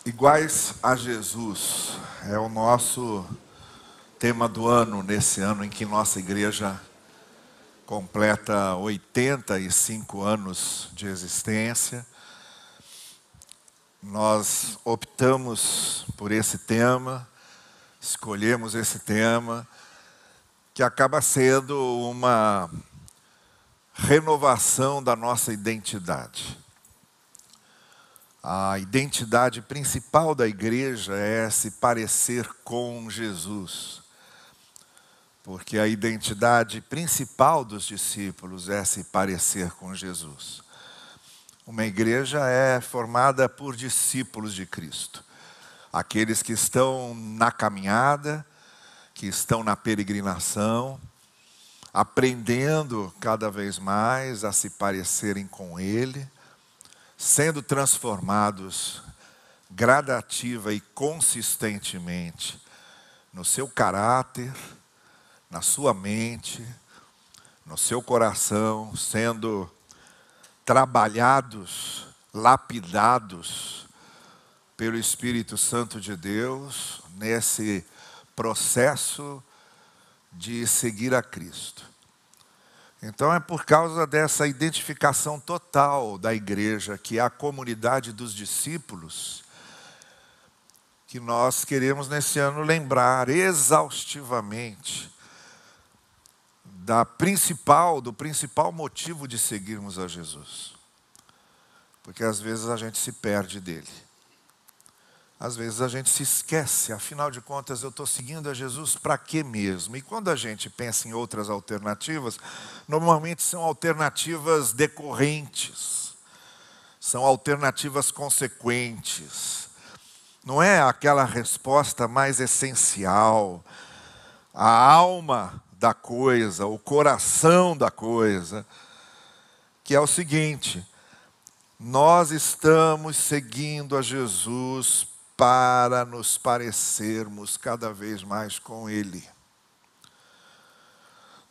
Iguais a Jesus é o nosso tema do ano, nesse ano em que nossa igreja completa 85 anos de existência. Nós optamos por esse tema, escolhemos esse tema, que acaba sendo uma renovação da nossa identidade. A identidade principal da igreja é se parecer com Jesus. Porque a identidade principal dos discípulos é se parecer com Jesus. Uma igreja é formada por discípulos de Cristo. Aqueles que estão na caminhada, que estão na peregrinação, aprendendo cada vez mais a se parecerem com Ele, sendo transformados gradativa e consistentemente no seu caráter, na sua mente, no seu coração, sendo trabalhados, lapidados pelo Espírito Santo de Deus nesse processo de seguir a Cristo. Então é por causa dessa identificação total da igreja, que é a comunidade dos discípulos, que nós queremos nesse ano lembrar exaustivamente do principal motivo de seguirmos a Jesus. Porque às vezes a gente se perde dele. Às vezes a gente se esquece, afinal de contas eu estou seguindo a Jesus para quê mesmo? E quando a gente pensa em outras alternativas, normalmente são alternativas decorrentes, são alternativas consequentes. Não é aquela resposta mais essencial, a alma da coisa, o coração da coisa, que é o seguinte: nós estamos seguindo a Jesus para nos parecermos cada vez mais com Ele.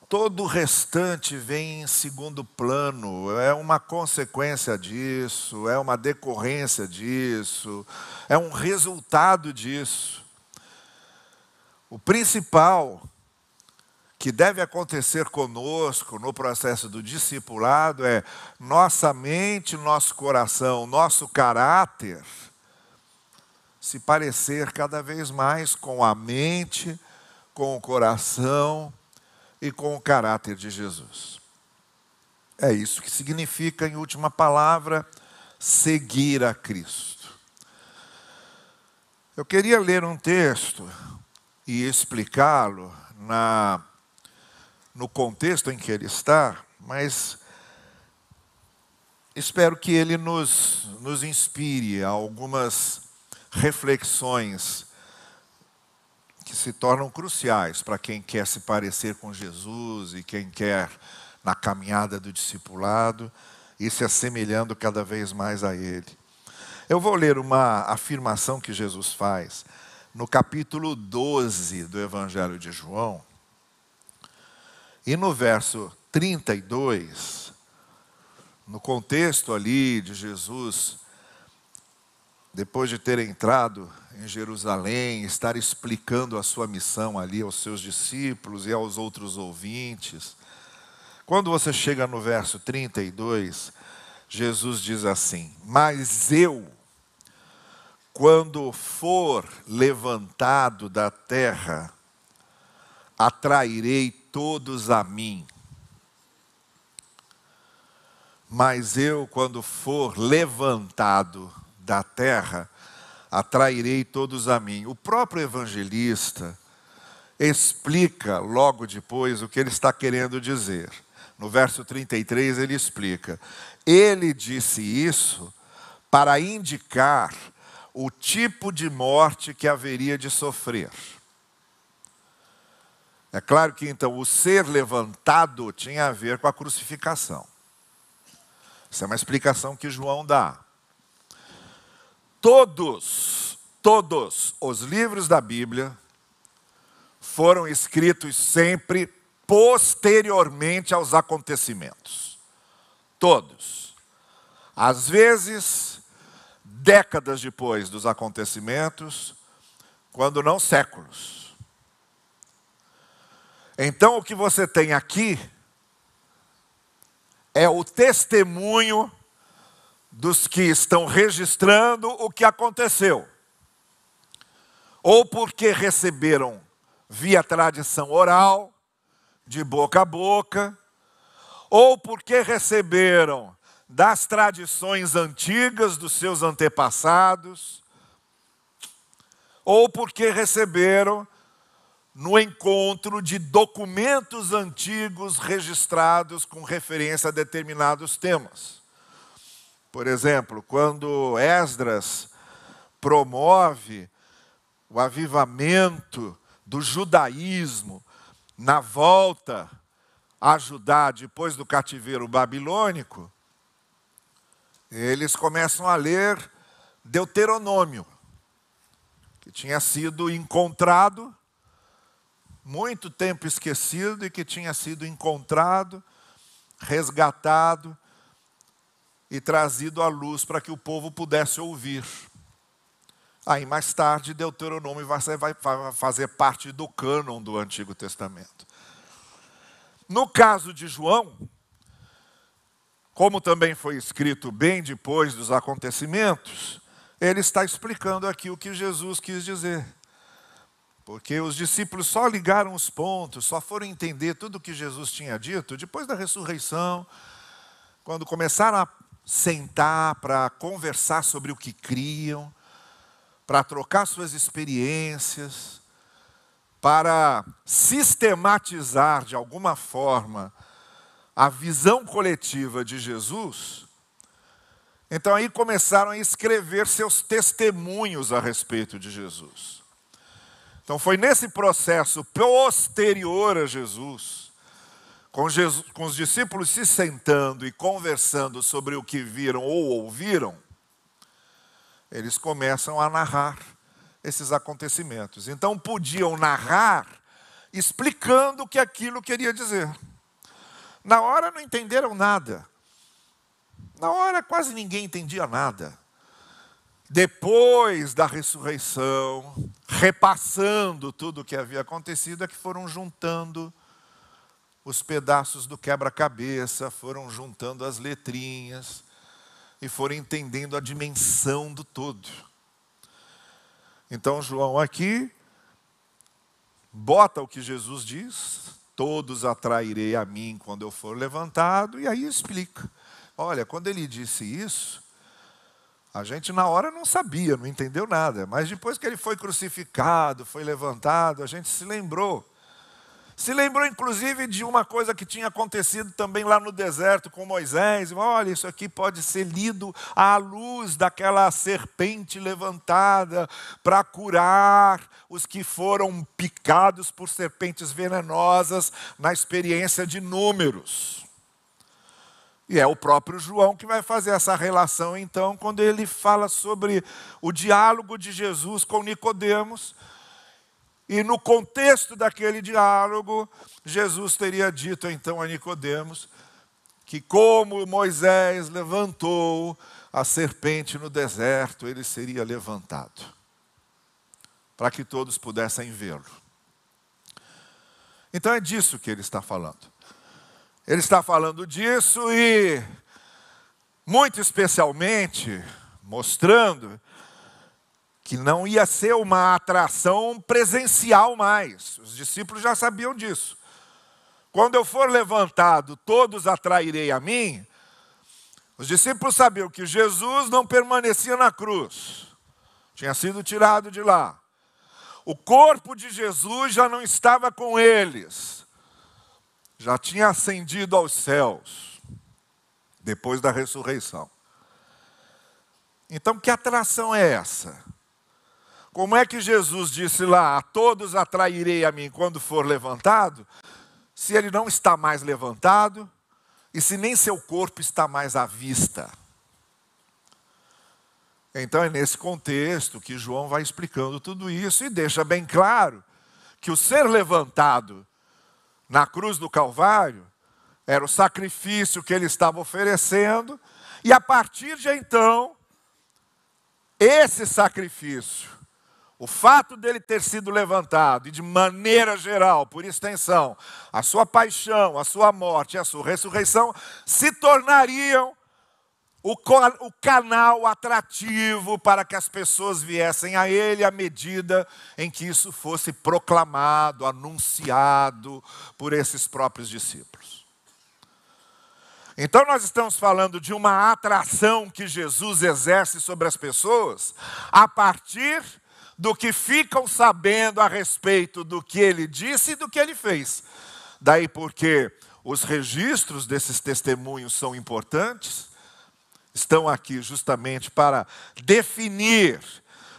Todo o restante vem em segundo plano, é uma consequência disso, é uma decorrência disso, é um resultado disso. O principal que deve acontecer conosco no processo do discipulado é nossa mente, nosso coração, nosso caráter se parecer cada vez mais com a mente, com o coração e com o caráter de Jesus. É isso que significa, em última palavra, seguir a Cristo. Eu queria ler um texto e explicá-lo no contexto em que ele está, mas espero que ele nos inspire a algumas reflexões que se tornam cruciais para quem quer se parecer com Jesus e quem quer, na caminhada do discipulado, ir se assemelhando cada vez mais a Ele. Eu vou ler uma afirmação que Jesus faz no capítulo 12 do Evangelho de João, e no verso 32, no contexto ali de Jesus, depois de ter entrado em Jerusalém, estar explicando a sua missão ali aos seus discípulos e aos outros ouvintes. Quando você chega no verso 32, Jesus diz assim: mas eu, quando for levantado da terra, atrairei todos a mim. Mas eu, quando for levantado da terra, atrairei todos a mim. O próprio evangelista explica logo depois o que ele está querendo dizer. No verso 33 ele explica: ele disse isso para indicar o tipo de morte que haveria de sofrer. É claro que então o ser levantado tinha a ver com a crucificação. Essa é uma explicação que João dá. Todos os livros da Bíblia foram escritos sempre posteriormente aos acontecimentos. Todos. Às vezes, décadas depois dos acontecimentos, quando não séculos. Então, o que você tem aqui é o testemunho dos que estão registrando o que aconteceu. Ou porque receberam via tradição oral, de boca a boca, ou porque receberam das tradições antigas dos seus antepassados, ou porque receberam no encontro de documentos antigos registrados com referência a determinados temas. Por exemplo, quando Esdras promove o avivamento do judaísmo na volta a Judá depois do cativeiro babilônico, eles começam a ler Deuteronômio, que tinha sido encontrado, muito tempo esquecido, e que tinha sido encontrado, resgatado e trazido à luz para que o povo pudesse ouvir. Aí mais tarde Deuteronômio vai fazer parte do cânon do Antigo Testamento. No caso de João, como também foi escrito bem depois dos acontecimentos, ele está explicando aqui o que Jesus quis dizer. Porque os discípulos só ligaram os pontos, só foram entender tudo o que Jesus tinha dito depois da ressurreição, quando começaram a sentar para conversar sobre o que criam, para trocar suas experiências, para sistematizar de alguma forma a visão coletiva de Jesus. Então aí começaram a escrever seus testemunhos a respeito de Jesus. Então foi nesse processo posterior a Jesus, com os discípulos se sentando e conversando sobre o que viram ou ouviram, eles começam a narrar esses acontecimentos. Então podiam narrar explicando o que aquilo queria dizer. Na hora não entenderam nada. Na hora quase ninguém entendia nada. Depois da ressurreição, repassando tudo o que havia acontecido, é que foram juntando os pedaços do quebra-cabeça, foram juntando as letrinhas e foram entendendo a dimensão do todo. Então João aqui bota o que Jesus diz: todos atrairei a mim quando eu for levantado, e aí explica. Olha, quando ele disse isso, a gente na hora não sabia, não entendeu nada, mas depois que ele foi crucificado, foi levantado, a gente se lembrou. Se lembrou inclusive de uma coisa que tinha acontecido também lá no deserto com Moisés. Olha, isso aqui pode ser lido à luz daquela serpente levantada para curar os que foram picados por serpentes venenosas na experiência de Números. E é o próprio João que vai fazer essa relação, então, quando ele fala sobre o diálogo de Jesus com Nicodemos. E no contexto daquele diálogo, Jesus teria dito então a Nicodemos que como Moisés levantou a serpente no deserto, ele seria levantado, para que todos pudessem vê-lo. Então é disso que ele está falando. Ele está falando disso e, muito especialmente, mostrando que não ia ser uma atração presencial mais. Os discípulos já sabiam disso. Quando eu for levantado, todos atrairei a mim. Os discípulos sabiam que Jesus não permanecia na cruz. Tinha sido tirado de lá. O corpo de Jesus já não estava com eles. Já tinha ascendido aos céus, depois da ressurreição. Então, que atração é essa? Como é que Jesus disse lá, a todos atrairei a mim quando for levantado, se ele não está mais levantado e se nem seu corpo está mais à vista? Então é nesse contexto que João vai explicando tudo isso e deixa bem claro que o ser levantado na cruz do Calvário era o sacrifício que ele estava oferecendo, e a partir de então, esse sacrifício, o fato dele ter sido levantado, e de maneira geral, por extensão, a sua paixão, a sua morte e a sua ressurreição, se tornariam o canal atrativo para que as pessoas viessem a ele à medida em que isso fosse proclamado, anunciado por esses próprios discípulos. Então nós estamos falando de uma atração que Jesus exerce sobre as pessoas a partir do que ficam sabendo a respeito do que ele disse e do que ele fez. Daí porque os registros desses testemunhos são importantes, estão aqui justamente para definir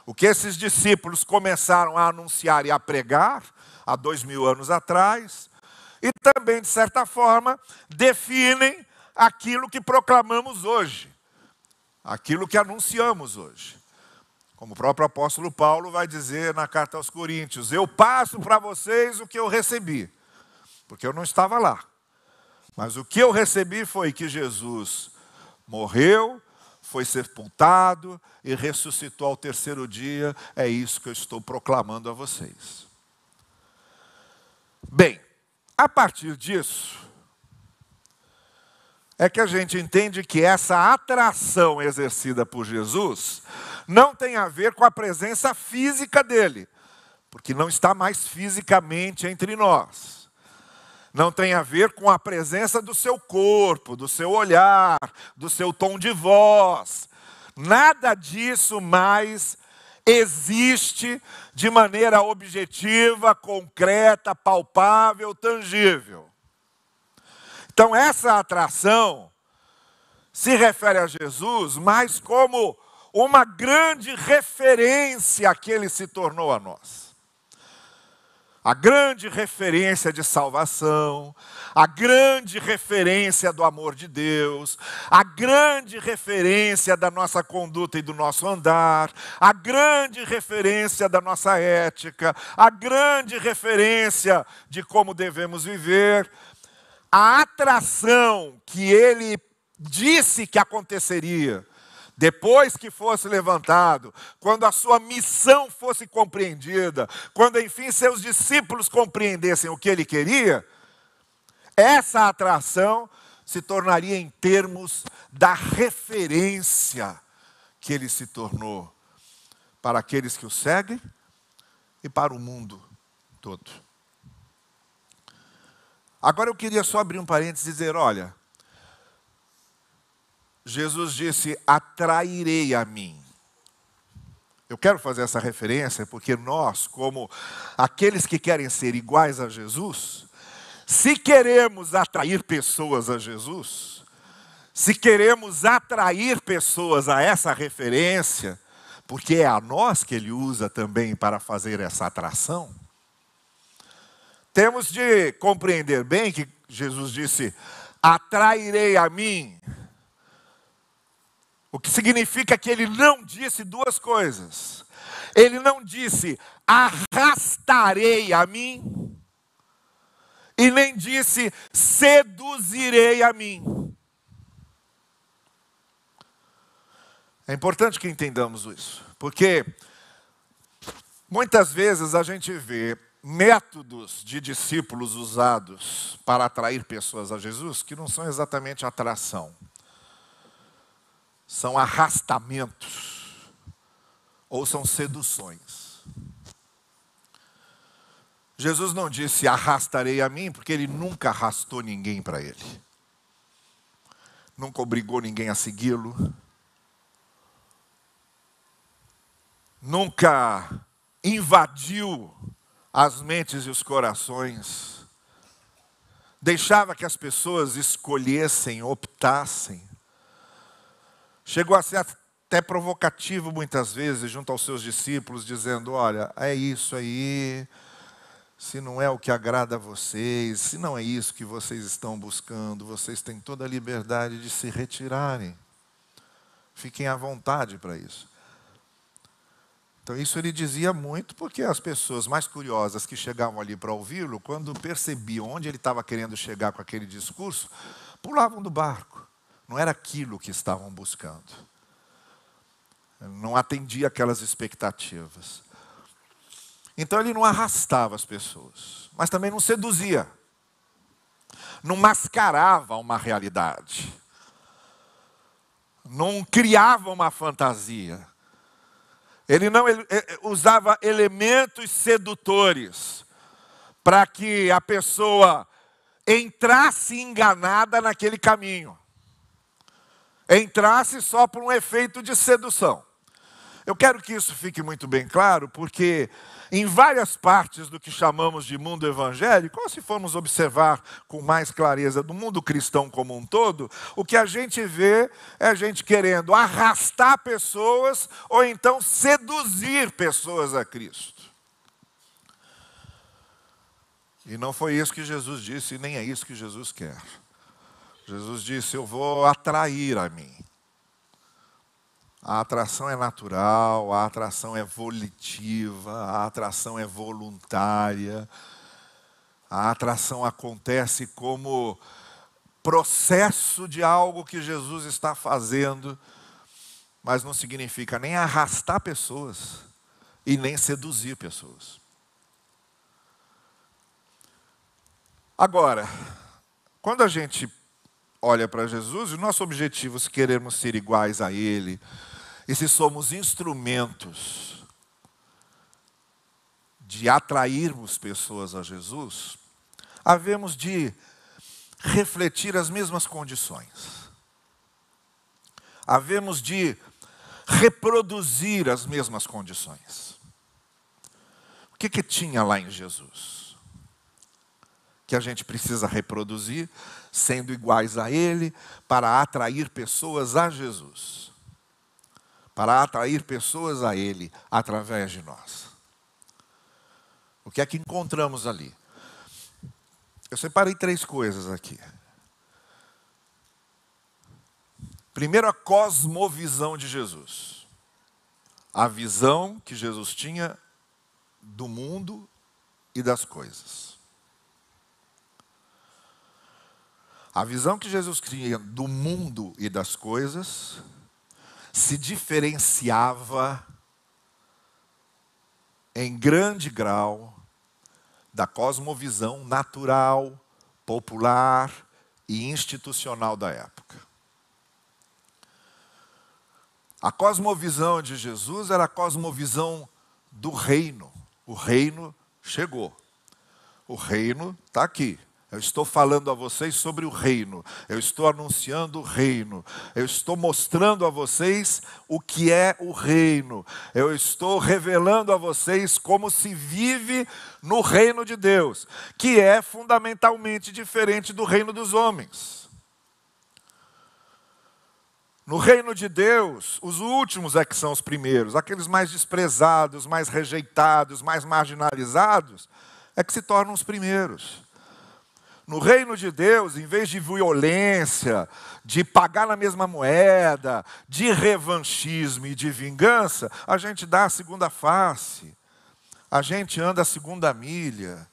o que esses discípulos começaram a anunciar e a pregar há 2000 anos atrás, e também, de certa forma, definem aquilo que proclamamos hoje, aquilo que anunciamos hoje. Como o próprio apóstolo Paulo vai dizer na carta aos Coríntios: eu passo para vocês o que eu recebi, porque eu não estava lá. Mas o que eu recebi foi que Jesus morreu, foi sepultado e ressuscitou ao terceiro dia. É isso que eu estou proclamando a vocês. Bem, a partir disso, é que a gente entende que essa atração exercida por Jesus não tem a ver com a presença física dele, porque não está mais fisicamente entre nós. Não tem a ver com a presença do seu corpo, do seu olhar, do seu tom de voz. Nada disso mais existe de maneira objetiva, concreta, palpável, tangível. Então essa atração se refere a Jesus mais como uma grande referência que ele se tornou a nós. A grande referência de salvação, a grande referência do amor de Deus, a grande referência da nossa conduta e do nosso andar, a grande referência da nossa ética, a grande referência de como devemos viver. A atração que ele disse que aconteceria depois que fosse levantado, quando a sua missão fosse compreendida, quando enfim seus discípulos compreendessem o que ele queria, essa atração se tornaria em termos da referência que ele se tornou para aqueles que o seguem e para o mundo todo. Agora eu queria só abrir um parênteses e dizer, olha, Jesus disse: atrairei a mim. Eu quero fazer essa referência porque nós, como aqueles que querem ser iguais a Jesus, se queremos atrair pessoas a Jesus, se queremos atrair pessoas a essa referência, porque é a nós que ele usa também para fazer essa atração, temos de compreender bem que Jesus disse: atrairei a mim. O que significa que ele não disse duas coisas. Ele não disse arrastarei a mim, e nem disse seduzirei a mim. É importante que entendamos isso, porque muitas vezes a gente vê métodos de discípulos usados para atrair pessoas a Jesus que não são exatamente atração. São arrastamentos ou são seduções. Jesus não disse arrastarei a mim, porque ele nunca arrastou ninguém para ele. Nunca obrigou ninguém a segui-lo. Nunca invadiu as mentes e os corações. Deixava que as pessoas escolhessem, optassem. Chegou a ser até provocativo muitas vezes junto aos seus discípulos, dizendo: olha, é isso aí, se não é o que agrada a vocês, se não é isso que vocês estão buscando, vocês têm toda a liberdade de se retirarem. Fiquem à vontade para isso. Então isso ele dizia muito porque as pessoas mais curiosas que chegavam ali para ouvi-lo, quando percebiam onde ele estava querendo chegar com aquele discurso, pulavam do barco. Não era aquilo que estavam buscando. não atendia aquelas expectativas. Então ele não arrastava as pessoas, mas também não seduzia, não mascarava uma realidade, não criava uma fantasia. Ele não usava elementos sedutores para que a pessoa entrasse enganada naquele caminho, entrasse só por um efeito de sedução. Eu quero que isso fique muito bem claro, porque em várias partes do que chamamos de mundo evangélico, ou se formos observar com mais clareza do mundo cristão como um todo, o que a gente vê é a gente querendo arrastar pessoas ou então seduzir pessoas a Cristo. E não foi isso que Jesus disse, e nem é isso que Jesus quer. Jesus disse: eu vou atrair a mim. A atração é natural, a atração é volitiva, a atração é voluntária. A atração acontece como processo de algo que Jesus está fazendo, mas não significa nem arrastar pessoas e nem seduzir pessoas. Agora, quando a gente olha para Jesus, o nosso objetivo, se queremos ser iguais a Ele, e se somos instrumentos de atrairmos pessoas a Jesus, havemos de refletir as mesmas condições. Havemos de reproduzir as mesmas condições. O que tinha lá em Jesus? Que a gente precisa reproduzir, sendo iguais a Ele, para atrair pessoas a Jesus. Para atrair pessoas a Ele através de nós. O que é que encontramos ali? Eu separei 3 coisas aqui. Primeiro, a cosmovisão de Jesus. A visão que Jesus tinha do mundo e das coisas. A visão que Jesus tinha do mundo e das coisas se diferenciava em grande grau da cosmovisão natural, popular e institucional da época. A cosmovisão de Jesus era a cosmovisão do reino. O reino chegou. O reino está aqui. Eu estou falando a vocês sobre o reino. Eu estou anunciando o reino. Eu estou mostrando a vocês o que é o reino. Eu estou revelando a vocês como se vive no reino de Deus, que é fundamentalmente diferente do reino dos homens. No reino de Deus, os últimos é que são os primeiros. Aqueles mais desprezados, mais rejeitados, mais marginalizados, é que se tornam os primeiros. No reino de Deus, em vez de violência, de pagar na mesma moeda, de revanchismo e de vingança, a gente dá a segunda face, a gente anda a segunda milha,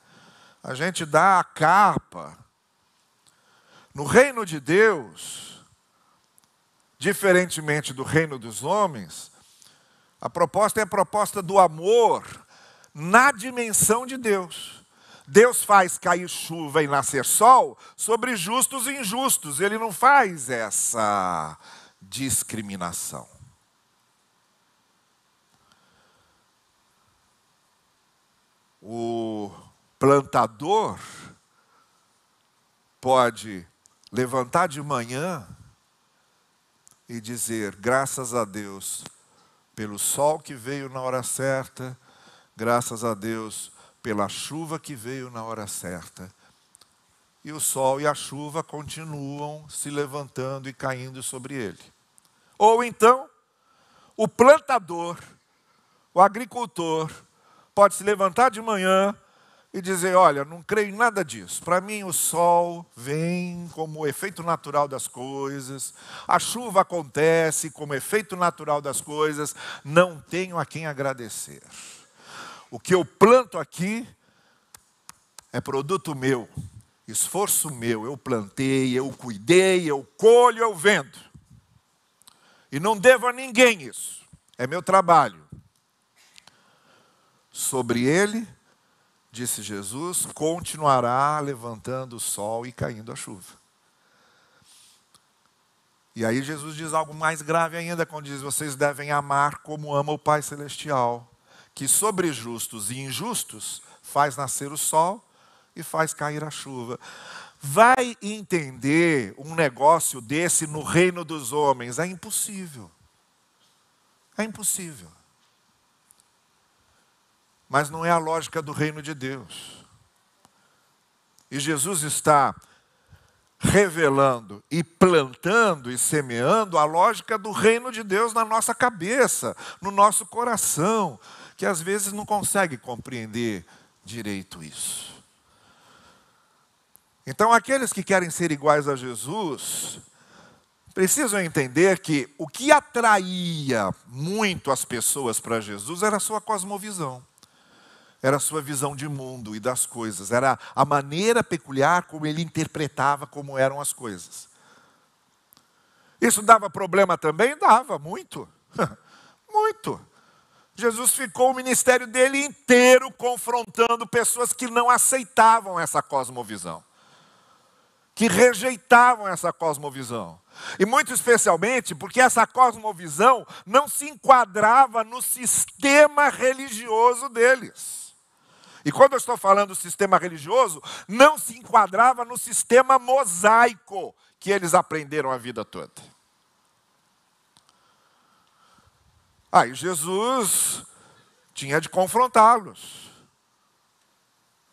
a gente dá a capa. No reino de Deus, diferentemente do reino dos homens, a proposta é a proposta do amor na dimensão de Deus. Deus faz cair chuva e nascer sol sobre justos e injustos. Ele não faz essa discriminação. O plantador pode levantar de manhã e dizer: graças a Deus pelo sol que veio na hora certa, graças a Deus pela chuva que veio na hora certa. E o sol e a chuva continuam se levantando e caindo sobre ele. Ou então, o plantador, o agricultor, pode se levantar de manhã e dizer: olha, não creio em nada disso. Para mim o sol vem como efeito natural das coisas, a chuva acontece como efeito natural das coisas, não tenho a quem agradecer. O que eu planto aqui é produto meu, esforço meu. Eu plantei, eu cuidei, eu colho, eu vendo. E não devo a ninguém isso. é meu trabalho. Sobre ele, disse Jesus, continuará levantando o sol e caindo a chuva. E aí Jesus diz algo mais grave ainda, quando diz, vocês devem amar como ama o Pai Celestial, que sobre justos e injustos faz nascer o sol e faz cair a chuva. Vai entender um negócio desse no reino dos homens? É impossível. É impossível. Mas não é a lógica do reino de Deus. E Jesus está revelando e plantando e semeando a lógica do reino de Deus na nossa cabeça, no nosso coração, que às vezes não consegue compreender direito isso. Então, aqueles que querem ser iguais a Jesus, precisam entender que o que atraía muito as pessoas para Jesus era a sua cosmovisão. Era a sua visão de mundo e das coisas. Era a maneira peculiar como ele interpretava como eram as coisas. Isso dava problema também? Dava, muito. Muito. Jesus ficou o ministério dele inteiro confrontando pessoas que não aceitavam essa cosmovisão. Que rejeitavam essa cosmovisão. E muito especialmente porque essa cosmovisão não se enquadrava no sistema religioso deles. E quando eu estou falando do sistema religioso, não se enquadrava no sistema mosaico que eles aprenderam a vida toda. Aí Jesus tinha de confrontá-los.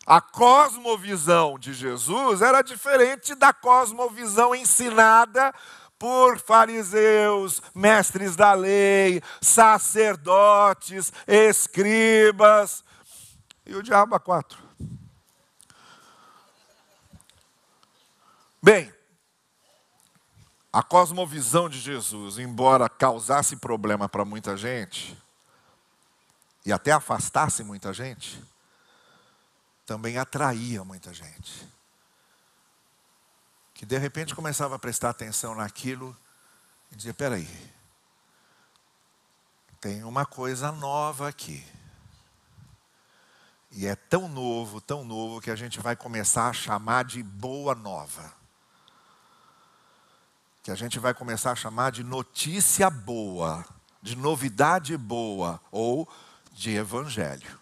A cosmovisão de Jesus era diferente da cosmovisão ensinada por fariseus, mestres da lei, sacerdotes, escribas. E o diabo a quatro. Bem, a cosmovisão de Jesus, embora causasse problema para muita gente, e até afastasse muita gente, também atraía muita gente. Que de repente começava a prestar atenção naquilo e dizia, peraí, tem uma coisa nova aqui. E é tão novo, que a gente vai começar a chamar de boa nova. Que a gente vai começar a chamar de notícia boa, de novidade boa, ou de evangelho.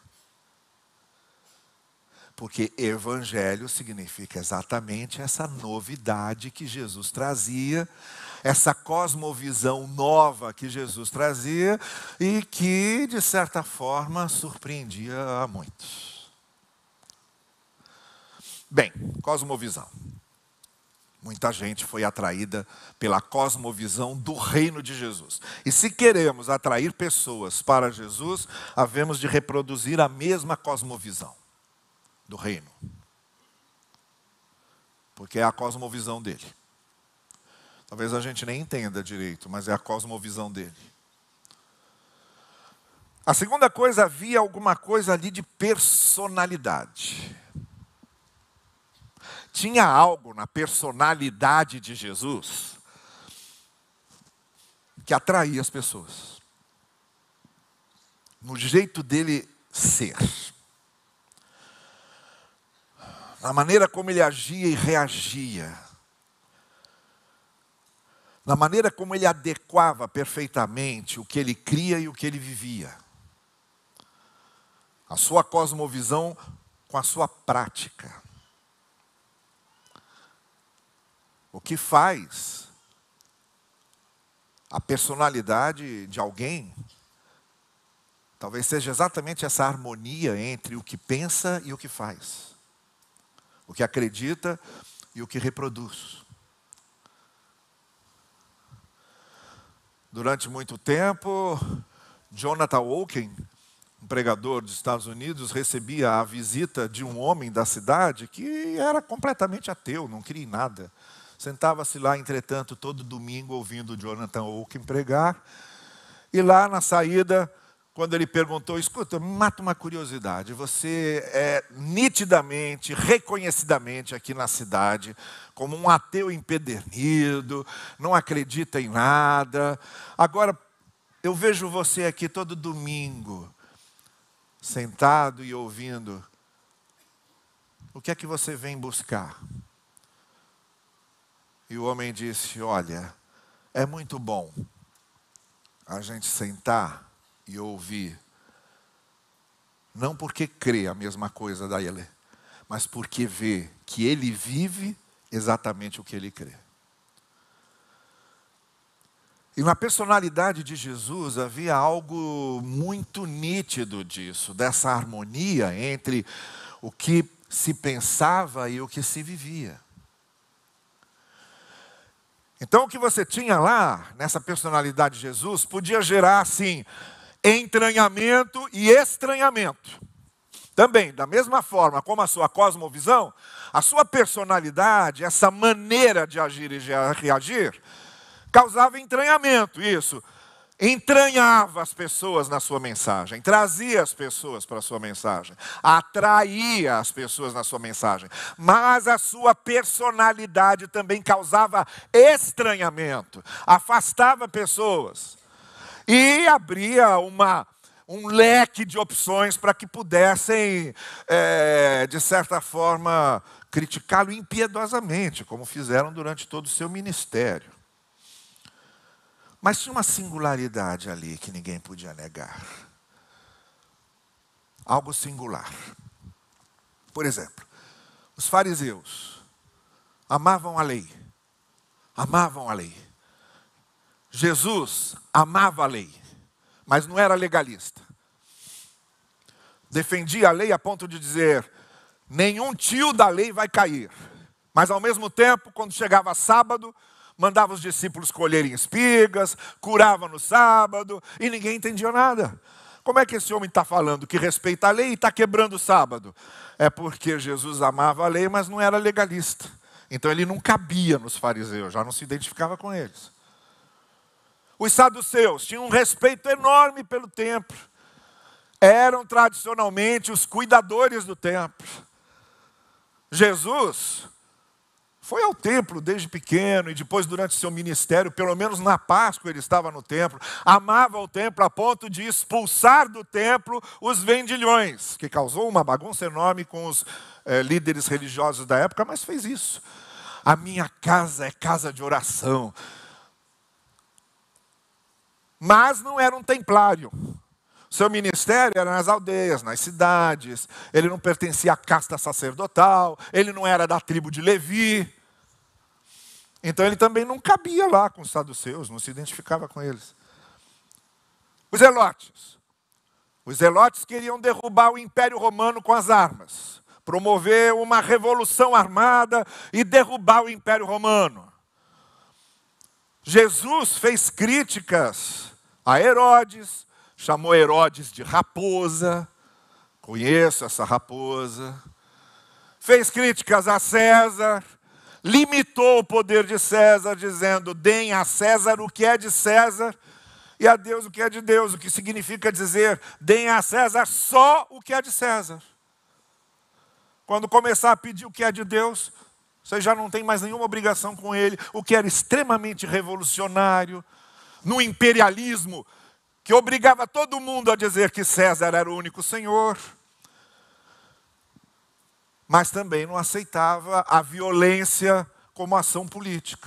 Porque evangelho significa exatamente essa novidade que Jesus trazia, essa cosmovisão nova que Jesus trazia e que, de certa forma, surpreendia a muitos. Bem, cosmovisão. Muita gente foi atraída pela cosmovisão do reino de Jesus. E se queremos atrair pessoas para Jesus, havemos de reproduzir a mesma cosmovisão do reino. Porque é a cosmovisão dele. Talvez a gente nem entenda direito, mas é a cosmovisão dele. A segunda coisa, havia alguma coisa ali de personalidade. Tinha algo na personalidade de Jesus que atraía as pessoas. No jeito dele ser. Na maneira como ele agia e reagia. Na maneira como ele adequava perfeitamente o que ele cria e o que ele vivia. A sua cosmovisão com a sua prática. O que faz a personalidade de alguém, talvez seja exatamente essa harmonia entre o que pensa e o que faz. O que acredita e o que reproduz. Durante muito tempo, Jonathan Wolken, um pregador dos Estados Unidos, recebia a visita de um homem da cidade que era completamente ateu, não cria em nada. Sentava-se lá, entretanto, todo domingo ouvindo Jonathan Wolken pregar. E lá na saída, quando ele perguntou, escuta, me mata uma curiosidade, você é nitidamente, reconhecidamente aqui na cidade, como um ateu empedernido, não acredita em nada. Agora, Eu vejo você aqui todo domingo, sentado e ouvindo. O que é que você vem buscar? E o homem disse, olha, é muito bom a gente sentar e ouvir. Não porque crê a mesma coisa da ele, mas porque vê que ele vive exatamente o que ele crê. E na personalidade de Jesus havia algo muito nítido disso, dessa harmonia entre o que se pensava e o que se vivia. Então o que você tinha lá, nessa personalidade de Jesus, podia gerar assim, entranhamento e estranhamento. Também, da mesma forma como a sua cosmovisão, a sua personalidade, essa maneira de agir e de reagir, causava entranhamento, isso. Entranhava as pessoas na sua mensagem, trazia as pessoas para a sua mensagem, atraía as pessoas na sua mensagem. Mas a sua personalidade também causava estranhamento, afastava pessoas e abria um leque de opções para que pudessem, de certa forma, criticá-lo impiedosamente, como fizeram durante todo o seu ministério. Mas tinha uma singularidade ali que ninguém podia negar. Algo singular. Por exemplo, os fariseus amavam a lei. Amavam a lei. Jesus amava a lei, mas não era legalista. Defendia a lei a ponto de dizer, nenhum tio da lei vai cair. Mas ao mesmo tempo, quando chegava sábado, mandava os discípulos colherem espigas, curava no sábado, e ninguém entendia nada. Como é que esse homem está falando que respeita a lei e está quebrando o sábado? É porque Jesus amava a lei, mas não era legalista. Então ele não cabia nos fariseus, já não se identificava com eles. Os saduceus tinham um respeito enorme pelo templo. Eram tradicionalmente os cuidadores do templo. Jesus foi ao templo desde pequeno e depois durante seu ministério, pelo menos na Páscoa ele estava no templo. Amava o templo a ponto de expulsar do templo os vendilhões, que causou uma bagunça enorme com os líderes religiosos da época, mas fez isso. A minha casa é casa de oração. Mas não era um templário. Seu ministério era nas aldeias, nas cidades. Ele não pertencia à casta sacerdotal. Ele não era da tribo de Levi. Então ele também não cabia lá com os saduceus, não se identificava com eles. Os zelotes. Os zelotes queriam derrubar o Império Romano com as armas. Promover uma revolução armada e derrubar o Império Romano. Jesus fez críticas a Herodes, chamou Herodes de raposa. Conheço essa raposa. Fez críticas a César. Limitou o poder de César, dizendo, deem a César o que é de César e a Deus o que é de Deus. O que significa dizer, deem a César só o que é de César. Quando começar a pedir o que é de Deus, você já não tem mais nenhuma obrigação com ele. O que era extremamente revolucionário, no imperialismo, que obrigava todo mundo a dizer que César era o único Senhor. Mas também não aceitava a violência como ação política.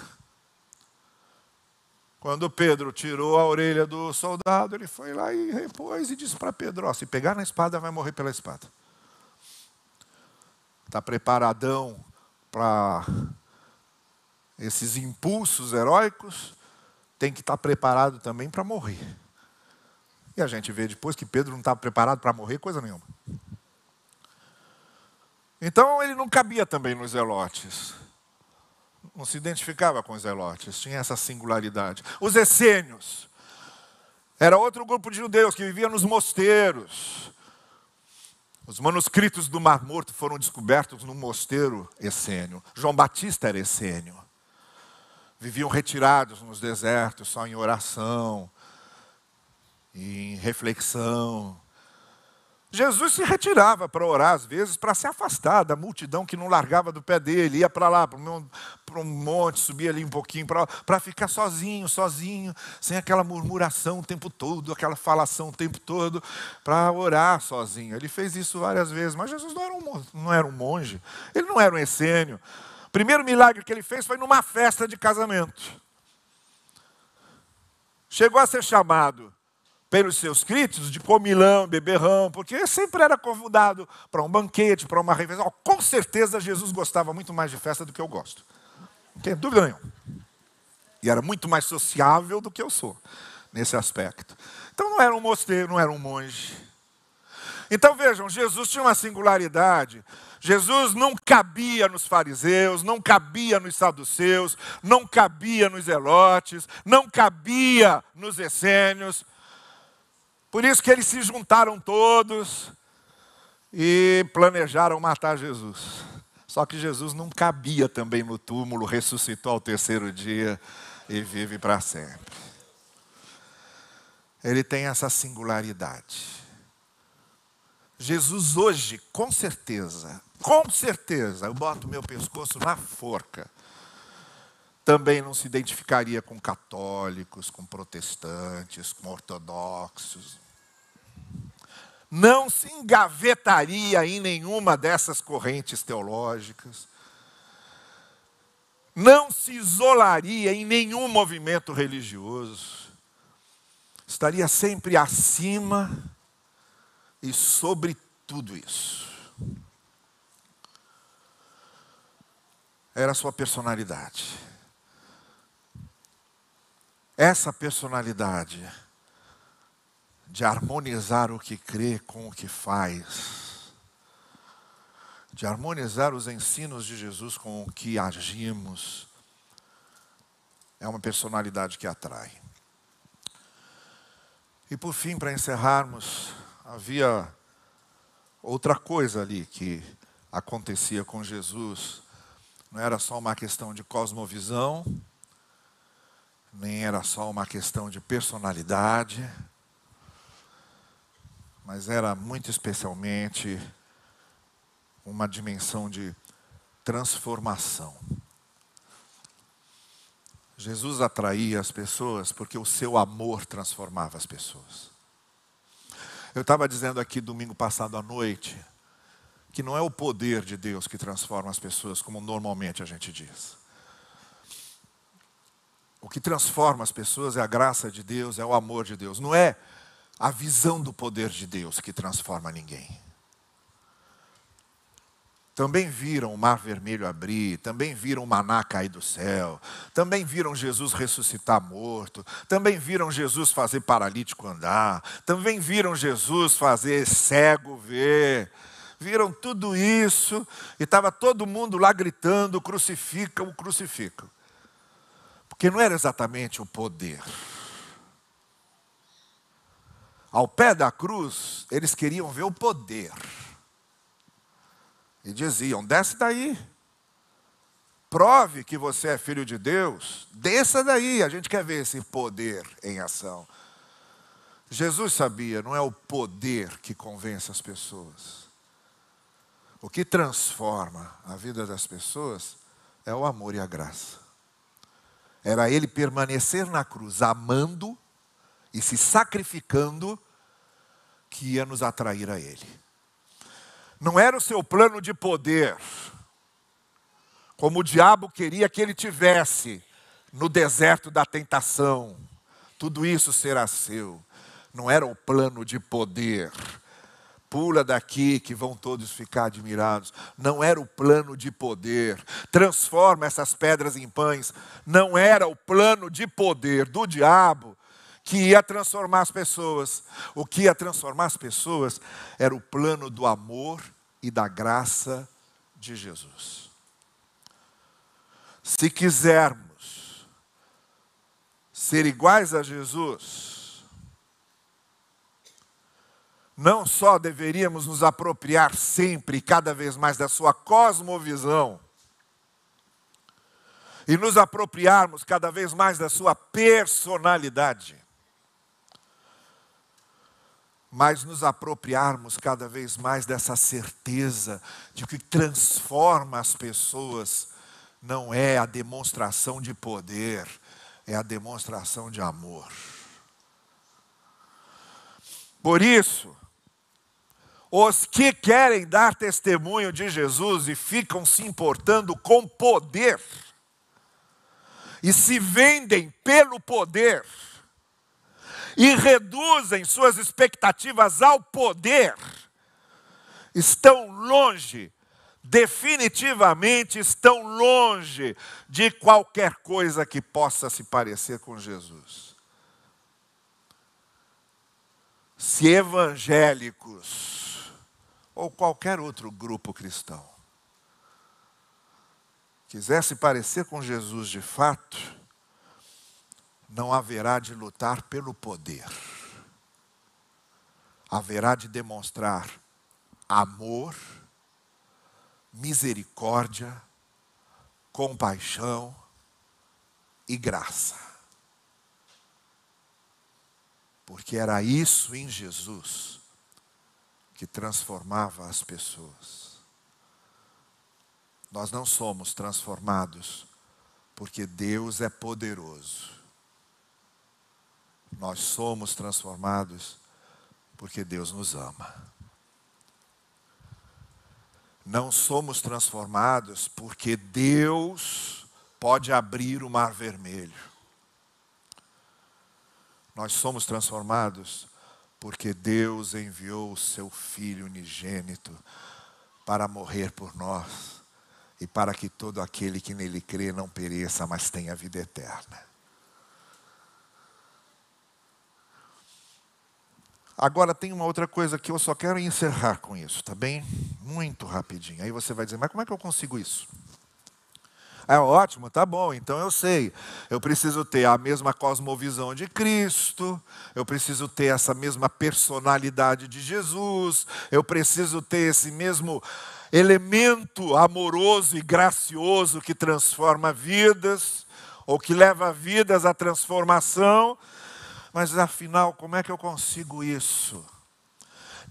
Quando Pedro tirou a orelha do soldado, ele foi lá e repôs e disse para Pedro, ó, se pegar na espada, vai morrer pela espada. Está preparadão para esses impulsos heróicos, tem que estar preparado também para morrer. E a gente vê depois que Pedro não estava preparado para morrer, coisa nenhuma. Então ele não cabia também nos zelotes. Não se identificava com os zelotes, tinha essa singularidade. Os essênios. Era outro grupo de judeus que vivia nos mosteiros. Os manuscritos do Mar Morto foram descobertos no mosteiro essênio. João Batista era essênio. Viviam retirados nos desertos, só em oração, em reflexão. Jesus se retirava para orar, às vezes, para se afastar da multidão que não largava do pé dele, ia para lá, para um monte, subia ali um pouquinho, para ficar sozinho, sem aquela murmuração o tempo todo, aquela falação o tempo todo, para orar sozinho. Ele fez isso várias vezes, mas Jesus não era um monge, ele não era um essênio. O primeiro milagre que ele fez foi numa festa de casamento. Chegou a ser chamado pelos seus críticos de comilão, beberrão, porque sempre era convidado para um banquete, para uma refeição. Com certeza Jesus gostava muito mais de festa do que eu gosto. Não tem dúvida nenhuma. E era muito mais sociável do que eu sou, nesse aspecto. Então não era um mosteiro, não era um monge. Então vejam, Jesus tinha uma singularidade. Jesus não cabia nos fariseus, não cabia nos saduceus, não cabia nos zelotes, não cabia nos essênios. Por isso que eles se juntaram todos e planejaram matar Jesus. Só que Jesus não cabia também no túmulo, ressuscitou ao terceiro dia e vive para sempre. Ele tem essa singularidade. Jesus hoje, com certeza, eu boto meu pescoço na forca, também não se identificaria com católicos, com protestantes, com ortodoxos. Não se engavetaria em nenhuma dessas correntes teológicas. Não se isolaria em nenhum movimento religioso. Estaria sempre acima e sobre tudo isso. Era a sua personalidade. Essa personalidade de harmonizar o que crê com o que faz, de harmonizar os ensinos de Jesus com o que agimos, é uma personalidade que atrai. E por fim, para encerrarmos, havia outra coisa ali que acontecia com Jesus. Não era só uma questão de cosmovisão, nem era só uma questão de personalidade, mas era muito especialmente uma dimensão de transformação. Jesus atraía as pessoas porque o seu amor transformava as pessoas. Eu estava dizendo aqui domingo passado à noite que não é o poder de Deus que transforma as pessoas, como normalmente a gente diz. O que transforma as pessoas é a graça de Deus, é o amor de Deus. Não é a visão do poder de Deus que transforma ninguém. Também viram o mar vermelho abrir, também viram o maná cair do céu, também viram Jesus ressuscitar morto, também viram Jesus fazer paralítico andar, também viram Jesus fazer cego ver. Viram tudo isso e estava todo mundo lá gritando, crucificam, crucificam. Porque não era exatamente o poder. Ao pé da cruz, eles queriam ver o poder. E diziam, desce daí. Prove que você é filho de Deus. Desça daí, a gente quer ver esse poder em ação. Jesus sabia, não é o poder que convence as pessoas. O que transforma a vida das pessoas é o amor e a graça. Era ele permanecer na cruz, amando e se sacrificando, que ia nos atrair a ele. Não era o seu plano de poder, como o diabo queria que ele tivesse no deserto da tentação. Tudo isso será seu. Não era o plano de poder. Pula daqui que vão todos ficar admirados. Não era o plano de poder. Transforma essas pedras em pães. Não era o plano de poder do diabo que ia transformar as pessoas. O que ia transformar as pessoas era o plano do amor e da graça de Jesus. Se quisermos ser iguais a Jesus, não só deveríamos nos apropriar sempre e cada vez mais da sua cosmovisão, e nos apropriarmos cada vez mais da sua personalidade, mas nos apropriarmos cada vez mais dessa certeza de que transforma as pessoas não é a demonstração de poder, é a demonstração de amor. Por isso, os que querem dar testemunho de Jesus e ficam se importando com poder, e se vendem pelo poder, e reduzem suas expectativas ao poder, estão longe, definitivamente estão longe de qualquer coisa que possa se parecer com Jesus. Se evangélicos, ou qualquer outro grupo cristão, quiser se parecer com Jesus de fato, não haverá de lutar pelo poder. Haverá de demonstrar amor, misericórdia, compaixão e graça. Porque era isso em Jesus que transformava as pessoas. Nós não somos transformados porque Deus é poderoso. Nós somos transformados porque Deus nos ama. Não somos transformados porque Deus pode abrir o mar vermelho. Nós somos transformados porque Deus enviou o seu Filho unigênito para morrer por nós e para que todo aquele que nele crê não pereça, mas tenha vida eterna. Agora tem uma outra coisa que eu só quero encerrar com isso, tá bem? Muito rapidinho. Aí você vai dizer, mas como é que eu consigo isso? É ótimo, tá bom, então eu sei. Eu preciso ter a mesma cosmovisão de Cristo, eu preciso ter essa mesma personalidade de Jesus, eu preciso ter esse mesmo elemento amoroso e gracioso que transforma vidas, ou que leva vidas à transformação. Mas afinal, como é que eu consigo isso?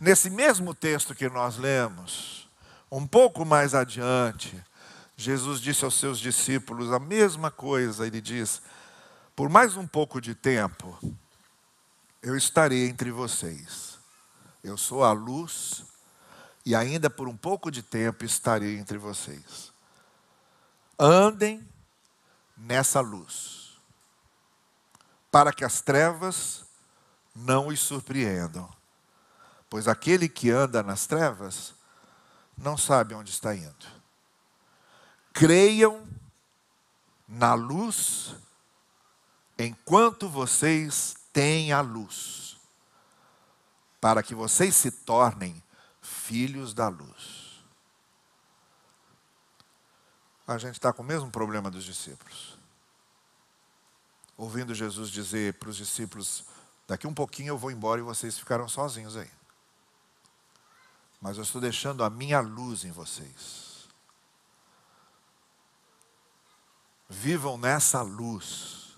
Nesse mesmo texto que nós lemos, um pouco mais adiante, Jesus disse aos seus discípulos a mesma coisa. Ele diz, por mais um pouco de tempo, eu estarei entre vocês. Eu sou a luz e ainda por um pouco de tempo estarei entre vocês. Andem nessa luz, para que as trevas não os surpreendam. Pois aquele que anda nas trevas não sabe onde está indo. Creiam na luz enquanto vocês têm a luz, para que vocês se tornem filhos da luz. A gente está com o mesmo problema dos discípulos. Ouvindo Jesus dizer para os discípulos, daqui um pouquinho eu vou embora e vocês ficaram sozinhos aí. Mas eu estou deixando a minha luz em vocês. Vivam nessa luz.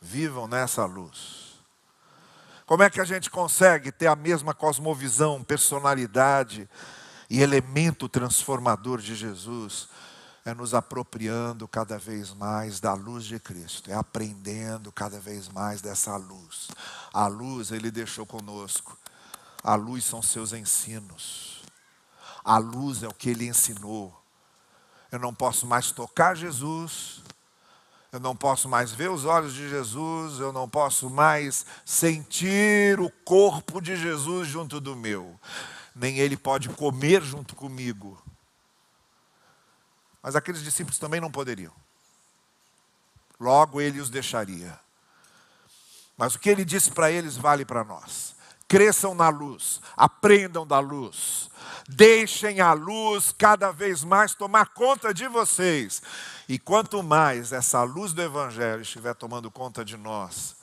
Vivam nessa luz. Como é que a gente consegue ter a mesma cosmovisão, personalidade e elemento transformador de Jesus? É nos apropriando cada vez mais da luz de Cristo. É aprendendo cada vez mais dessa luz. A luz Ele deixou conosco. A luz são seus ensinos. A luz é o que Ele ensinou. Eu não posso mais tocar Jesus. Eu não posso mais ver os olhos de Jesus. Eu não posso mais sentir o corpo de Jesus junto do meu. Nem Ele pode comer junto comigo. Mas aqueles discípulos também não poderiam. Logo Ele os deixaria. Mas o que Ele disse para eles vale para nós. Cresçam na luz, aprendam da luz. Deixem a luz cada vez mais tomar conta de vocês. E quanto mais essa luz do Evangelho estiver tomando conta de nós,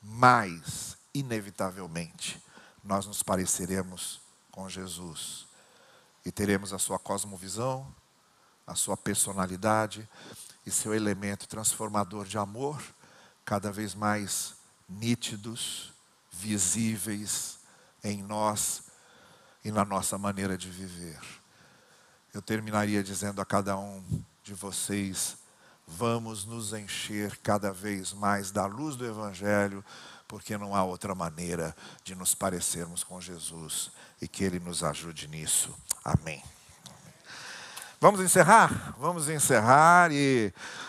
mais, inevitavelmente, nós nos pareceremos com Jesus. E teremos a sua cosmovisão, a sua personalidade e seu elemento transformador de amor cada vez mais nítidos, visíveis em nós e na nossa maneira de viver. Eu terminaria dizendo a cada um de vocês: vamos nos encher cada vez mais da luz do Evangelho, porque não há outra maneira de nos parecermos com Jesus, e que Ele nos ajude nisso. Amém. Vamos encerrar? Vamos encerrar e